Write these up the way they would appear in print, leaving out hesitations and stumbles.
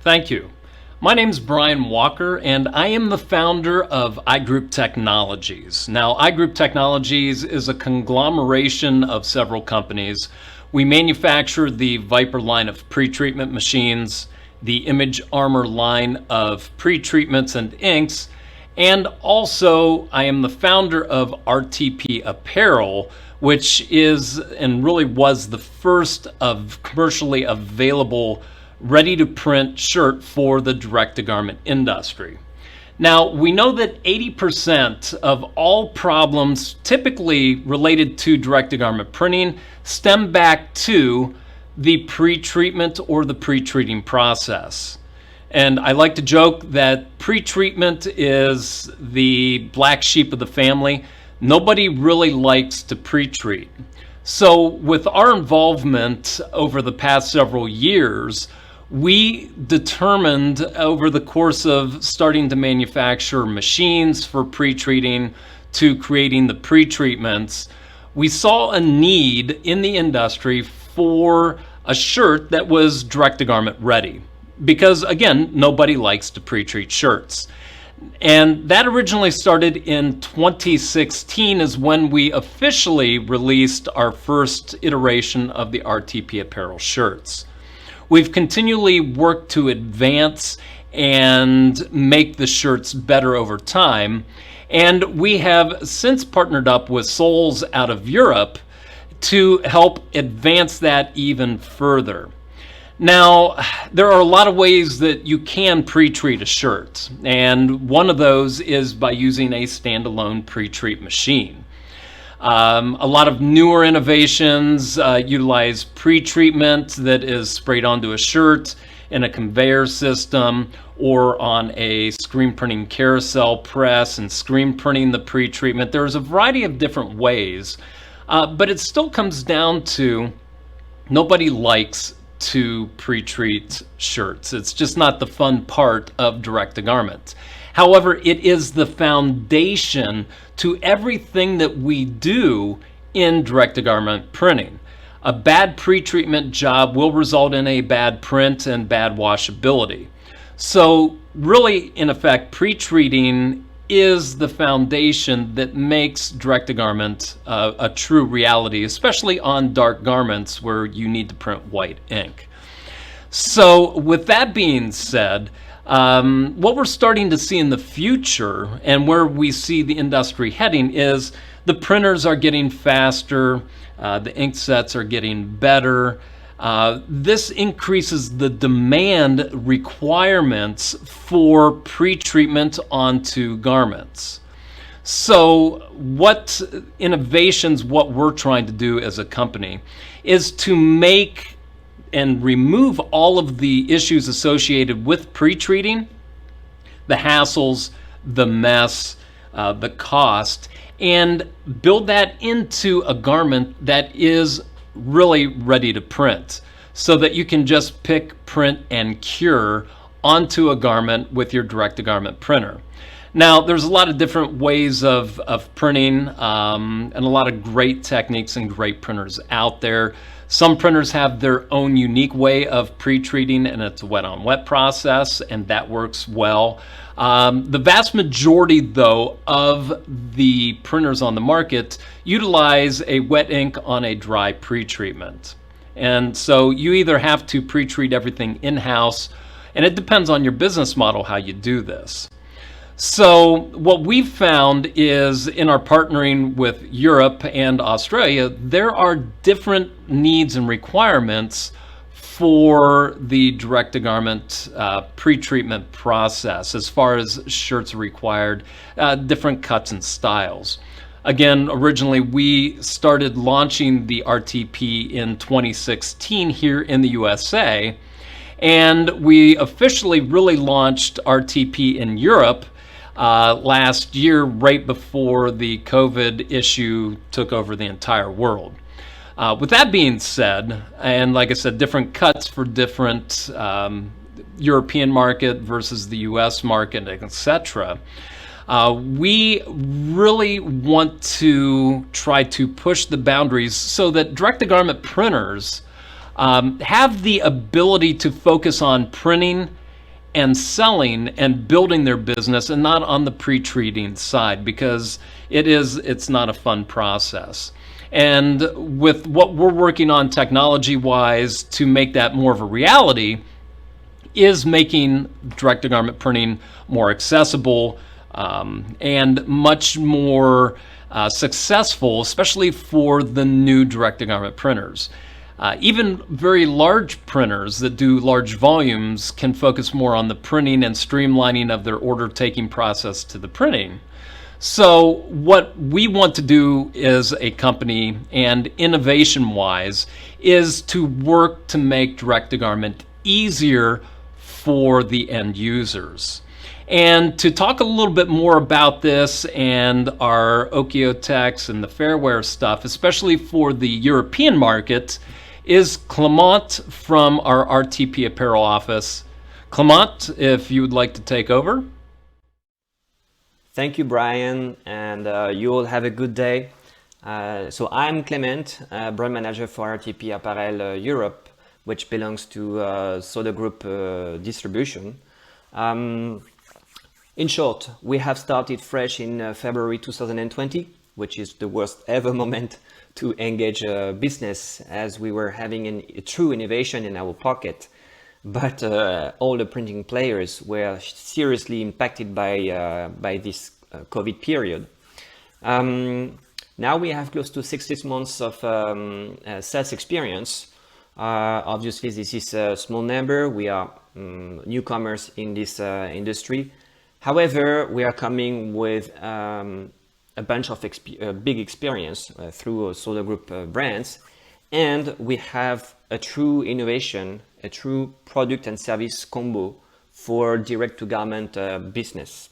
Thank you. My name is Brian Walker, and I am the founder of iGroup Technologies. Now, iGroup Technologies is a conglomeration of several companies. We manufacture the Viper line of pre-treatment machines, the Image Armor line of pre-treatments and inks, and also I am the founder of RTP Apparel, which is and really was the first of commercially available ready-to-print shirt for the direct-to-garment industry. Now, we know that 80% of all problems typically related to direct-to-garment printing stem back to the pre-treatment or the pre-treating process. And I like to joke that pre-treatment is the black sheep of the family. Nobody really likes to pre-treat. So with our involvement over the past several years, we determined over the course of starting to manufacture machines for pre-treating to creating the pre-treatments, we saw a need in the industry for a shirt that was direct-to-garment ready. Because again, nobody likes to pre-treat shirts. And that originally started in 2016 is when we officially released our first iteration of the RTP Apparel shirts. We've continually worked to advance and make the shirts better over time, and we have since partnered up with Soles out of Europe to help advance that even further. Now, there are a lot of ways that you can pre-treat a shirt, and one of those is by using a standalone pre-treat machine. A lot of newer innovations utilize pre-treatment that is sprayed onto a shirt in a conveyor system or on a screen printing carousel press and screen printing the pre-treatment. There's a variety of different ways, but it still comes down to nobody likes to pre-treat shirts. It's just not the fun part of direct-to-garment. However, it is the foundation to everything that we do in direct-to-garment printing. A bad pre-treatment job will result in a bad print and bad washability. So really, in effect, pre-treating is the foundation that makes direct-to-garment a true reality, especially on dark garments where you need to print white ink. So with that being said, what we're starting to see in the future and where we see the industry heading is the printers are getting faster, the ink sets are getting better. This increases the demand requirements for pre-treatment onto garments. So what innovations, what we're trying to do as a company is to make and remove all of the issues associated with pre-treating, the hassles, the mess, the cost, and build that into a garment that is really ready to print so that you can just pick, print, and cure onto a garment with your direct-to-garment printer. Now, there's a lot of different ways of printing and a lot of great techniques and great printers out there. Some printers have their own unique way of pre-treating, and it's a wet-on-wet process, and that works well. The vast majority, though, of the printers on the market utilize a wet ink on a dry pre-treatment. And so you either have to pre-treat everything in-house, and it depends on your business model how you do this. So what we've found is in our partnering with Europe and Australia, there are different needs and requirements for the direct-to-garment pre-treatment process as far as shirts are required, different cuts and styles. Again, originally we started launching the RTP in 2016 here in the USA, and we officially really launched RTP in Europe last year, right before the COVID issue took over the entire world. With that being said, and like I said, different cuts for different European market versus the US market, etc. We really want to try to push the boundaries so that direct-to-garment printers have the ability to focus on printing and selling and building their business, and not on the pre-treating side, because it's not a fun process. And with what we're working on technology-wise to make that more of a reality is making direct-to-garment printing more accessible and much more successful, especially for the new direct-to-garment printers. Even very large printers that do large volumes can focus more on the printing and streamlining of their order taking process to the printing. So what we want to do as a company, and innovation wise, is to work to make direct-to-garment easier for the end users. And to talk a little bit more about this and our Okeotex and the Fairwear stuff, especially for the European market, is Clement from our RTP Apparel office. Clement, if you would like to take over. Thank you, Brian, and you all have a good day. So I'm Clement, brand manager for RTP Apparel Europe, which belongs to Soda Group Distribution. In short, we have started fresh in February 2020, which is the worst ever moment to engage a business, as we were having a true innovation in our pocket. But all the printing players were seriously impacted by this COVID period. Now we have close to 6 months of sales experience. Obviously, this is a small number. We are newcomers in this industry. However, we are coming with a bunch of big experience through Soda Group brands, and we have a true innovation, a true product and service combo for direct-to-garment business.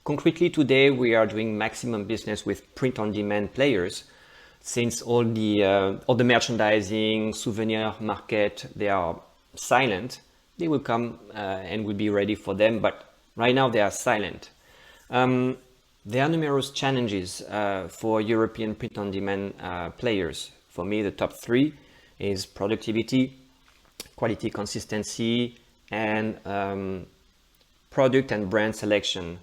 Concretely, today we are doing maximum business with print-on-demand players, since all the merchandising, souvenir market, they are silent. They will come and we'll be ready for them, but right now they are silent. There are numerous challenges for European print-on-demand players. For me, the top three is productivity, quality consistency, and product and brand selection,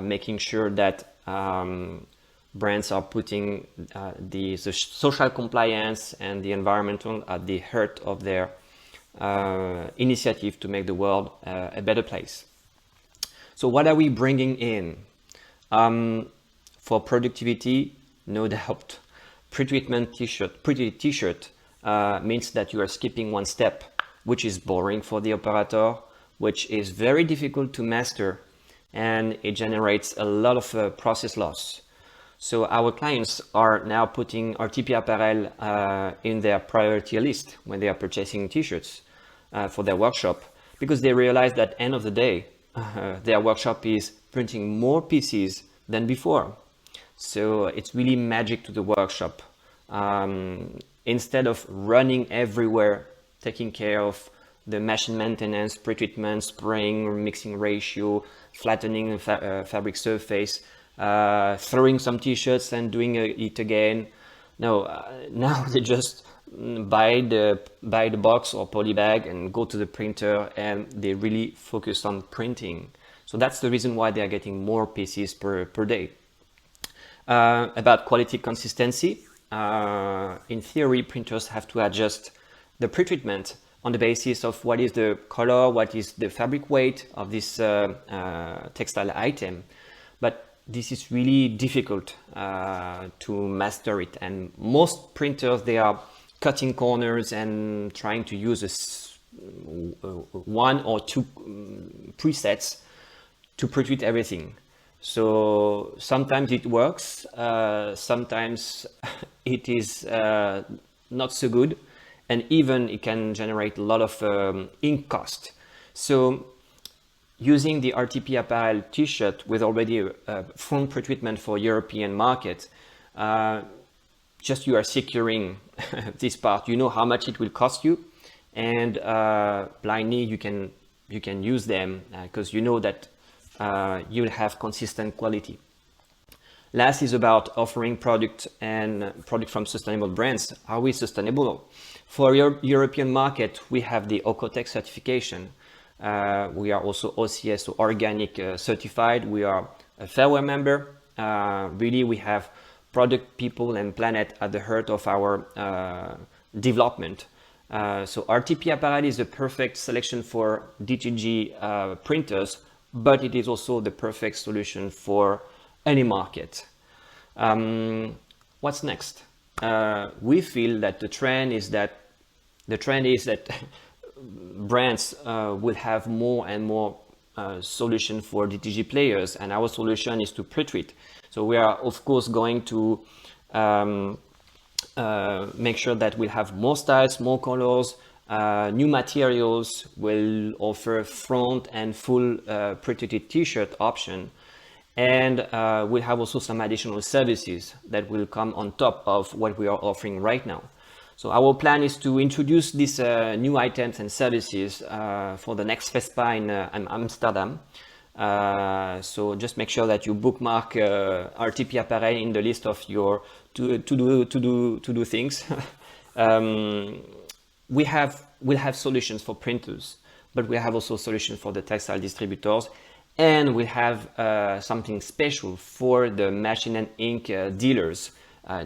making sure that brands are putting the social compliance and the environmental at the heart of their initiative to make the world a better place. So what are we bringing in? For productivity, no doubt, pre-treatment t-shirt, pretty t-shirt means that you are skipping one step, which is boring for the operator, which is very difficult to master, and it generates a lot of process loss. So our clients are now putting RTP Apparel in their priority list when they are purchasing t-shirts for their workshop, because they realize that end of the day, their workshop is printing more pieces than before. So it's really magic to the workshop. Instead of running everywhere, taking care of the machine maintenance, pre-treatment, spraying, mixing ratio, flattening the fabric surface, throwing some t-shirts and doing it again. No, now they just buy the box or poly bag and go to the printer, and they really focus on printing. So that's the reason why they are getting more pieces per day. About quality consistency, in theory, printers have to adjust the pre-treatment on the basis of what is the color, what is the fabric weight of this textile item. But this is really difficult to master it. And most printers, they are cutting corners and trying to use one or two presets to pre-treat everything. So sometimes it works, sometimes it is not so good, and even it can generate a lot of ink cost. So using the RTP Apparel t-shirt with already a front pre-treatment for European market, just you are securing this part. You know how much it will cost you, and blindly you can use them because you know that you'll have consistent quality. Last is about offering product from sustainable brands. Are we sustainable? For your European market, we have the Okeotex certification. We are also OCS, so organic certified. We are a Fairware member. Really, we have product, people, and planet at the heart of our development. So RTP Apparel is the perfect selection for DTG printers, but it is also the perfect solution for any market. What's next? We feel that the trend is that brands will have more and more solution for DTG players, and our solution is to pre-treat. So we are of course going to make sure that we have more styles, more colors, new materials. Will offer front and full pre-treated t-shirt option, and we'll have also some additional services that will come on top of what we are offering right now. So our plan is to introduce these new items and services for the next FESPA in Amsterdam. So just make sure that you bookmark RTP Apparel in the list of your to do things. We'll have solutions for printers, but we have also solutions for the textile distributors, and we have something special for the machine and ink dealers,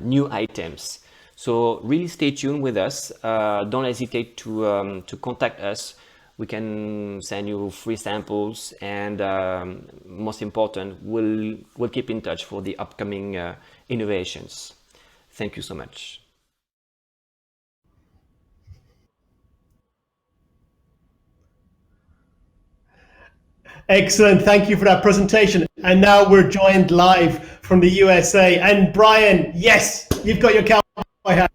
new items. So really stay tuned with us. Don't hesitate to contact us. We can send you free samples, and most important, we'll keep in touch for the upcoming innovations. Thank you so much. Excellent. Thank you for that presentation. And now we're joined live from the USA. And Brian, yes, you've got your cowboy hat.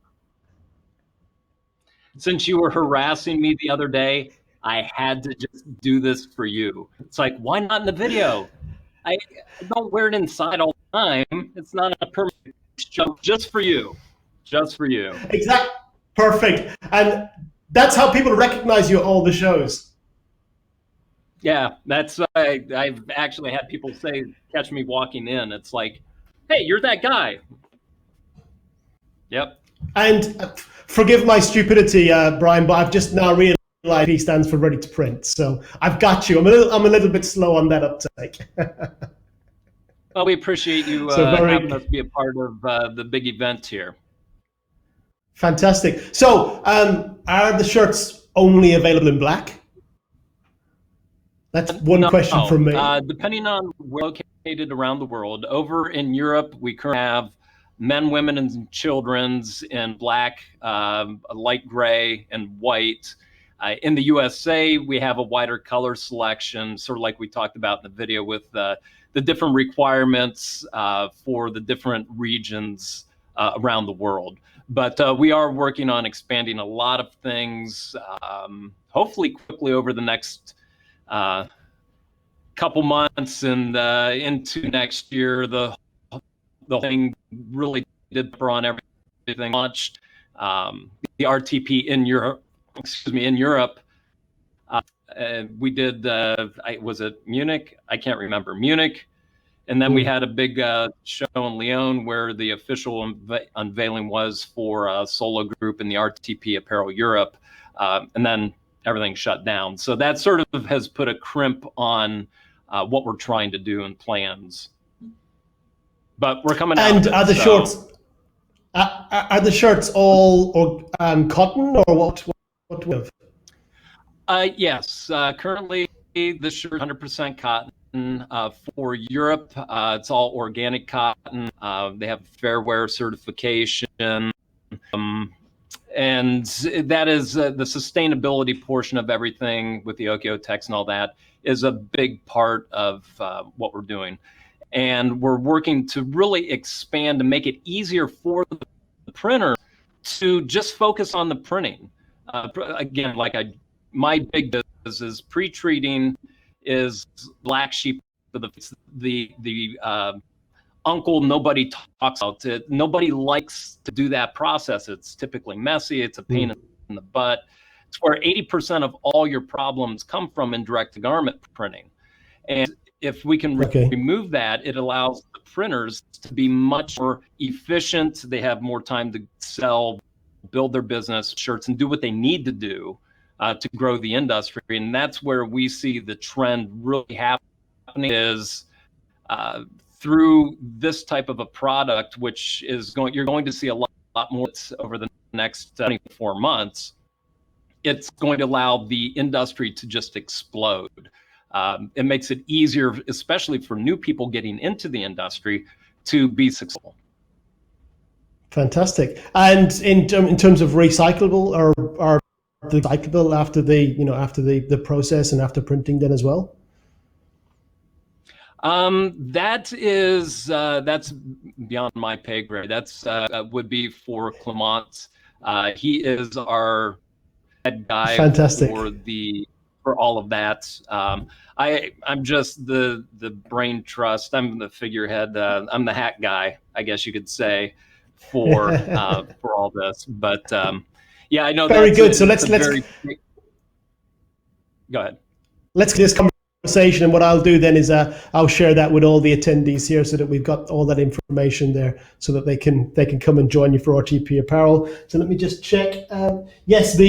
Since you were harassing me the other day, I had to just do this for you. It's like, why not in the video? I don't wear it inside all the time. It's not a permanent show, just for you. Just for you. Exactly. Perfect. And that's how people recognize you at all the shows. Yeah, that's I've actually had people say, catch me walking in. It's like, hey, you're that guy. Yep. And forgive my stupidity, Brian, but I've just now realized he stands for ready to print. So I've got you. I'm a little bit slow on that uptake. Well, we appreciate you having us be a part of the big event here. Fantastic. So are the shirts only available in black? That's one question from me. Depending on where located around the world, over in Europe, we currently have men, women, and children's in black, light gray, and white. In the USA, we have a wider color selection, sort of like we talked about in the video, with the different requirements for the different regions around the world. But we are working on expanding a lot of things, hopefully quickly over the next couple months and into next year. The thing really did pepper on everything. Launched the RTP in Europe. In Europe, we did. Was it Munich? I can't remember. Munich, and then we had a big show in Lyon where the official unveiling was for a solo group in the RTP Apparel Europe, and then everything shut down. So that sort of has put a crimp on what we're trying to do and plans. But we're coming out. And are the shorts? Are the shirts all cotton or what? What with? Yes. Currently, the shirt 100% cotton. For Europe, it's all organic cotton. They have Fairware certification. And that is the sustainability portion of everything with the Okio-Tex and all that is a big part of what we're doing. And we're working to really expand to make it easier for the printer to just focus on the printing. Again, my big business is pre-treating is black sheep of the uncle nobody talks about it. Nobody likes to do that process. It's typically messy. It's a pain in the butt. It's where 80% of all your problems come from in direct-to-garment printing. And if we can remove that, it allows the printers to be much more efficient. They have more time to sell, build their business shirts, and do what they need to do to grow the industry. And that's where we see the trend really happening is through this type of a product, which is you're going to see a lot more over the next 24 months. It's going to allow the industry to just explode. It makes it easier, especially for new people getting into the industry, to be successful. Fantastic. And in terms of recyclable, are they recyclable after the process and after printing then as well? That's beyond my pay grade. That's would be for Clement. He is our head guy. Fantastic. For all of that. I'm just the brain trust. I'm the figurehead. I'm the hat guy, I guess you could say, for all this. But yeah, I know. Very good. So let's go ahead. Let's get this conversation, and what I'll do then is I'll share that with all the attendees here, so that we've got all that information there, so that they can come and join you for RTP Apparel. So let me just check. Yes,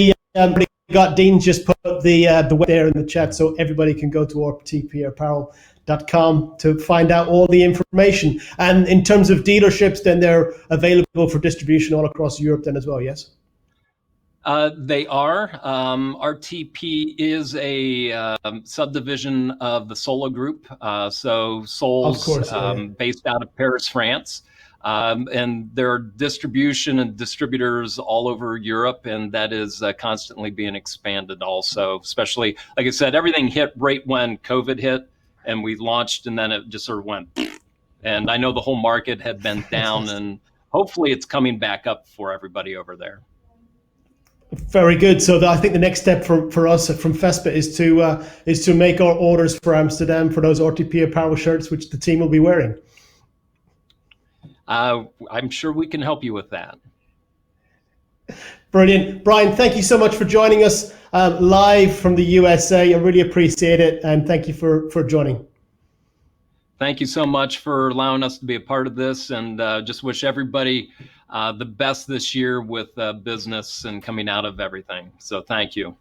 got Dean just put the web there in the chat, so everybody can go to rtpapparel.com to find out all the information. And in terms of dealerships, then they're available for distribution all across Europe then as well, yes? They are. RTP is a subdivision of the Solo Group. So Sol's based out of Paris, France. And there are distribution and distributors all over Europe, and that is constantly being expanded also, especially, like I said, everything hit right when COVID hit and we launched, and then it just sort of went. And I know the whole market had been down, and hopefully it's coming back up for everybody over there. Very good. So I think the next step for us from FESPA is to make our orders for Amsterdam for those RTP Apparel shirts, which the team will be wearing. I'm sure we can help you with that. Brilliant. Brian, thank you so much for joining us live from the USA. I really appreciate it, and thank you for joining. Thank you so much for allowing us to be a part of this, and just wish everybody the best this year with business and coming out of everything. So thank you.